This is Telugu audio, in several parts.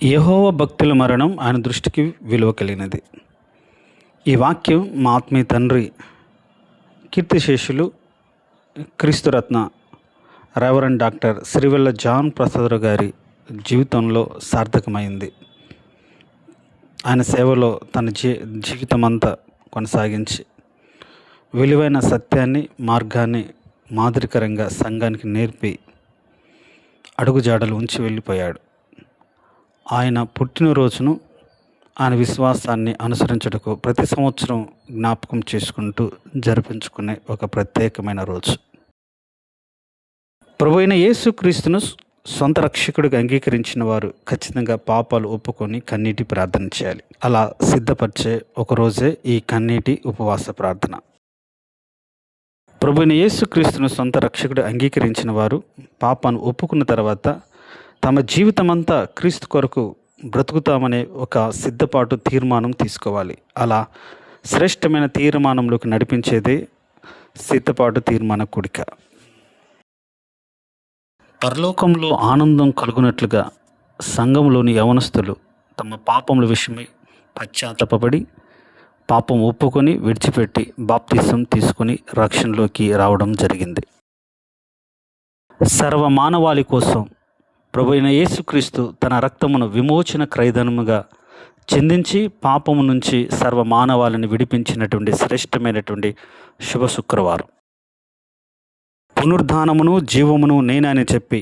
యెహోవా భక్తుల మరణం ఆయన దృష్టికి విలువ కలిగినది. ఈ వాక్యం మా ఆత్మీయ తండ్రి కీర్తిశేషులు క్రీస్తురత్న reverend doctor Sirivella John Prasadarao గారి జీవితంలో సార్థకమైంది. ఆయన సేవలో తన జీవితమంతా కొనసాగించి విలువైన సత్యాన్ని, మార్గాన్ని మాదిరికరంగా సంఘానికి నేర్పి అడుగుజాడలు ఉంచి వెళ్ళిపోయాడు. ఆయన పుట్టినరోజును ఆయన విశ్వాసాన్ని అనుసరించుటకు ప్రతి సంవత్సరం జ్ఞాపకం చేసుకుంటూ జరిపించుకునే ఒక ప్రత్యేకమైన రోజు. ప్రభువైన యేసుక్రీస్తును సొంత రక్షకుడిగా అంగీకరించిన వారు ఖచ్చితంగా పాపాలు ఒప్పుకొని కన్నీటి ప్రార్థన చేయాలి. అలా సిద్ధపరిచే ఒకరోజే ఈ కన్నీటి ఉపవాస ప్రార్థన. ప్రభువైన యేసుక్రీస్తును సొంత రక్షకుడు అంగీకరించిన వారు పాపాన్ని ఒప్పుకున్న తర్వాత తమ జీవితమంతా క్రీస్తు కొరకు బ్రతుకుతామనే ఒక సిద్ధపాటు తీర్మానం తీసుకోవాలి. అలా శ్రేష్టమైన తీర్మానంలోకి నడిపించేదే సిద్ధపాటు తీర్మాన కూడిక. పరలోకంలో ఆనందం కలుగునట్లుగా సంఘంలోని యవనస్తులు తమ పాపముల విషయమై పశ్చాత్తాపపడి పాపం ఒప్పుకొని విడిచిపెట్టి బాప్తిసం తీసుకొని రక్షణలోకి రావడం జరిగింది. సర్వమానవాళి కోసం ప్రభువైన యేసుక్రీస్తు తన రక్తమును విమోచన క్రయధనముగా చిందించి పాపము నుంచి సర్వమానవాళిని విడిపించినటువంటి శ్రేష్టమైనటువంటి శుభ శుక్రవారం. పునరుద్ధానమును జీవమును నేనని చెప్పి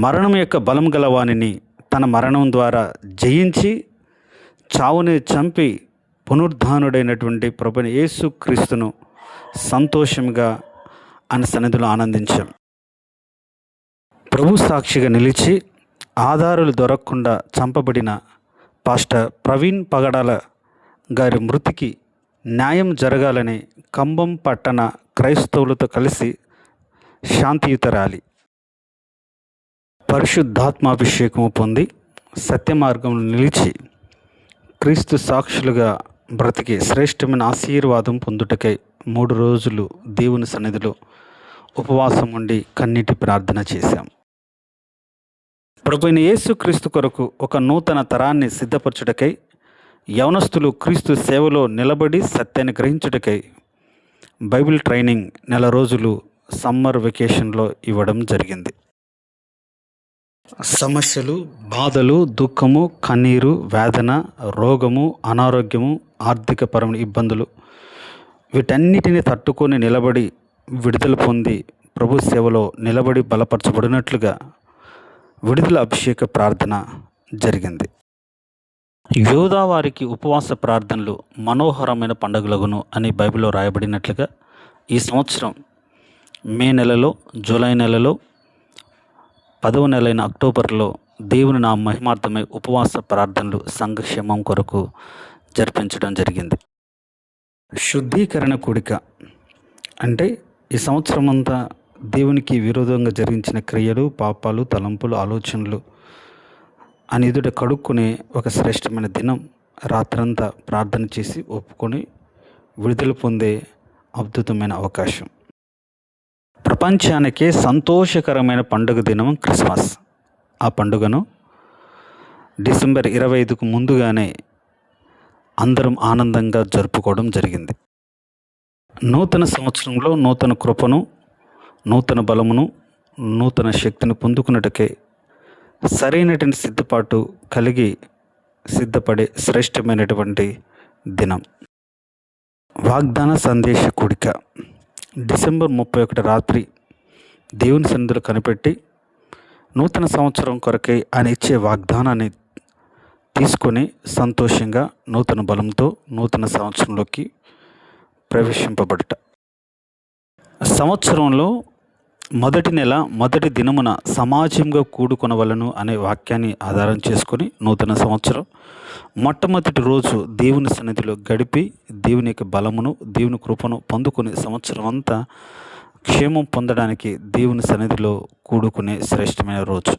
మరణం యొక్క బలం గలవానిని తన మరణం ద్వారా జయించి చావుని చంపి పునరుద్ధానుడైనటువంటి ప్రభువైన యేసుక్రీస్తును సంతోషంగా ఆయన సన్నిధిలో ఆనందించాం. ప్రభు సాక్షిగా నిలిచి ఆధారాలు దొరకకుండా చంపబడిన పాస్టర్ ప్రవీణ్ పగడాల గారి మృతికి న్యాయం జరగాలని కంబం పట్టణ క్రైస్తవులతో కలిసి శాంతియుత ర్యాలీ, పరిశుద్ధాత్మాభిషేకము పొంది సత్య మార్గంలో నిలిచి క్రీస్తు సాక్షులుగా బ్రతికి శ్రేష్టమైన ఆశీర్వాదం పొందుటకై 3 రోజులు దేవుని సన్నిధిలో ఉపవాసం ఉండి కన్నీటి ప్రార్థన చేశాం. ప్రభువైన యేసుక్రీస్తు కొరకు ఒక నూతన తరాన్ని సిద్ధపరచుటకై యవనస్తులు క్రీస్తు సేవలో నిలబడి సత్యాన్ని గ్రహించుటకై బైబిల్ ట్రైనింగ్ 4 రోజులు సమ్మర్ వెకేషన్లో ఇవ్వడం జరిగింది. సమస్యలు, బాధలు, దుఃఖము, కన్నీరు, వేదన, రోగము, అనారోగ్యము, ఆర్థికపరమైన ఇబ్బందులు వీటన్నిటిని తట్టుకొని నిలబడి విడుదల పొంది ప్రభు సేవలో నిలబడి బలపరచబడినట్లుగా విడుదల అభిషేక ప్రార్థన జరిగింది. యోధా వారికి ఉపవాస ప్రార్థనలు మనోహరమైన పండుగలగును అని బైబిల్లో రాయబడినట్లుగా ఈ సంవత్సరం మే నెలలో, జూలై నెలలో, 10వ నెలైన అక్టోబర్లో దేవుని నా మహిమార్థమై ఉపవాస ప్రార్థనలు సంఘక్షేమం కొరకు జరిపించడం జరిగింది. శుద్ధీకరణ కూడిక అంటే ఈ సంవత్సరం అంతా దేవునికి విరోధంగా జరిగించిన క్రియలు, పాపాలు, తలంపులు, ఆలోచనలు అని ఎదుట కడుక్కునే ఒక శ్రేష్టమైన దినం. రాత్రంతా ప్రార్థన చేసి ఒప్పుకొని విడుదల పొందే అద్భుతమైన అవకాశం. ప్రపంచానికే సంతోషకరమైన పండుగ దినం క్రిస్మస్. ఆ పండుగను డిసెంబర్ 25కు ముందుగానే అందరం ఆనందంగా జరుపుకోవడం జరిగింది. నూతన సంవత్సరంలో నూతన కృపను, నూతన బలమును, నూతన శక్తిని పొందుకున్నట్టుకే సరైనటువంటి సిద్ధపాటు కలిగి సిద్ధపడే శ్రేష్టమైనటువంటి దినం. వాగ్దాన సందేశ కూడిక డిసెంబర్ 31 రాత్రి దేవుని సన్నిధిలో కనిపెట్టి నూతన సంవత్సరం కొరకై ఆయన ఇచ్చే వాగ్దానాన్ని తీసుకొని సంతోషంగా నూతన బలంతో నూతన సంవత్సరంలోకి ప్రవేశింపబడుట. సంవత్సరంలో మొదటి నెల మొదటి దినమున సమాజంగా కూడుకొనవలను అనే వాక్యాన్ని ఆధారం చేసుకొని నూతన సంవత్సరం మొట్టమొదటి రోజు దేవుని సన్నిధిలో గడిపి దేవుని యొక్క బలమును, దేవుని కృపను పొందుకుని సంవత్సరం అంతా క్షేమం పొందడానికి దేవుని సన్నిధిలో కూడుకునే శ్రేష్టమైన రోజు.